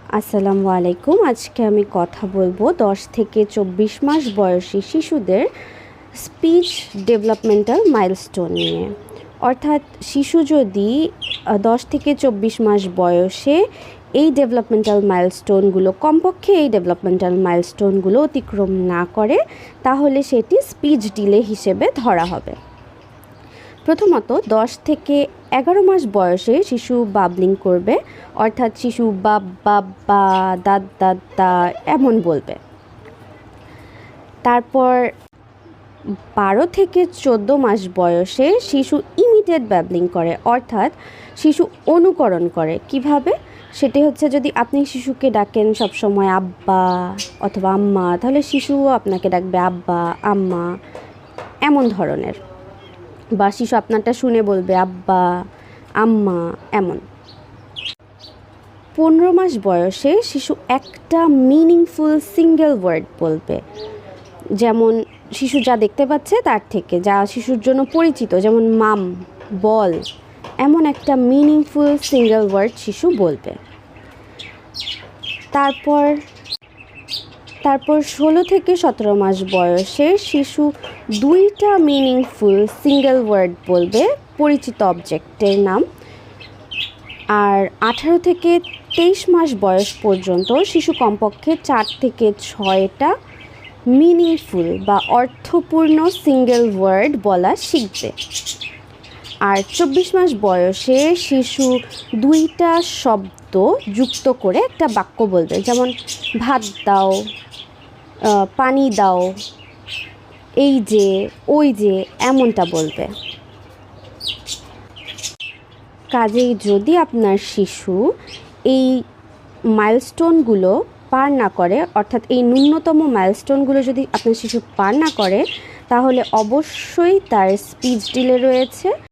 আসসালামু আলাইকুম। আজকে আমি কথা বলবো 10 থেকে 24 মাস বয়সী শিশুদের স্পিচ ডেভেলপমেন্টাল মাইলস্টোন নিয়ে। অর্থাৎ শিশু যদি 10 থেকে 24 মাস বয়সে এই ডেভেলপমেন্টাল মাইলস্টোনগুলো কমপক্ষে এই ডেভেলপমেন্টাল মাইলস্টোনগুলো অতিক্রম না করে তাহলে সেটি স্পিচ ডিলে হিসেবে ধরা হবে। প্রথমত 10 থেকে 11 মাস বয়সে শিশু বাবলিং করবে, অর্থাৎ শিশু বাবা দাদা এমন বলবে। তারপর 12 থেকে 14 মাস বয়সে শিশু ইমিটেট বাবলিং করে, অর্থাৎ শিশু অনুকরণ করে। কিভাবে? সেটি হচ্ছে, যদি আপনি শিশুকে ডাকেন সবসময় আব্বা অথবা আম্মা, তাহলে শিশুও আপনাকে ডাকবে আব্বা আম্মা এমন ধরনের, বা শিশু আপনারটা শুনে বলবে আব্বা আম্মা এমন। 15 মাস বয়সে শিশু একটা মিনিংফুল সিঙ্গেল ওয়ার্ড বলবে, যেমন শিশু যা দেখতে পাচ্ছে তার থেকে, যা শিশুর জন্য পরিচিত, যেমন মাম, বল, এমন একটা মিনিংফুল সিঙ্গেল ওয়ার্ড শিশু বলবে। তারপর 16 থেকে 17 মাস বয়সে শিশু 2টা মিনিংফুল সিঙ্গেল ওয়ার্ড বলবে, পরিচিত অবজেক্টের নাম। আর 18 থেকে 23 মাস বয়স পর্যন্ত শিশু কমপক্ষে 4 থেকে 6টা মিনিংফুল বা অর্থপূর্ণ সিঙ্গেল ওয়ার্ড বলা শিখবে। আর 24 মাস বয়সে শিশু 2টা শব্দ যুক্ত করে একটা বাক্য বলবে, যেমন ভাত দাও, পানি দাও, এই যে, ওই যে, এমনটা বলবে। কাজেই যদি আপনার শিশু এই মাইলস্টোনগুলো পার না করে, অর্থাৎ এই ন্যূনতম মাইলস্টোনগুলো যদি আপনার শিশু পার না করে, তাহলে অবশ্যই তার স্পিচ ডিলে রয়েছে।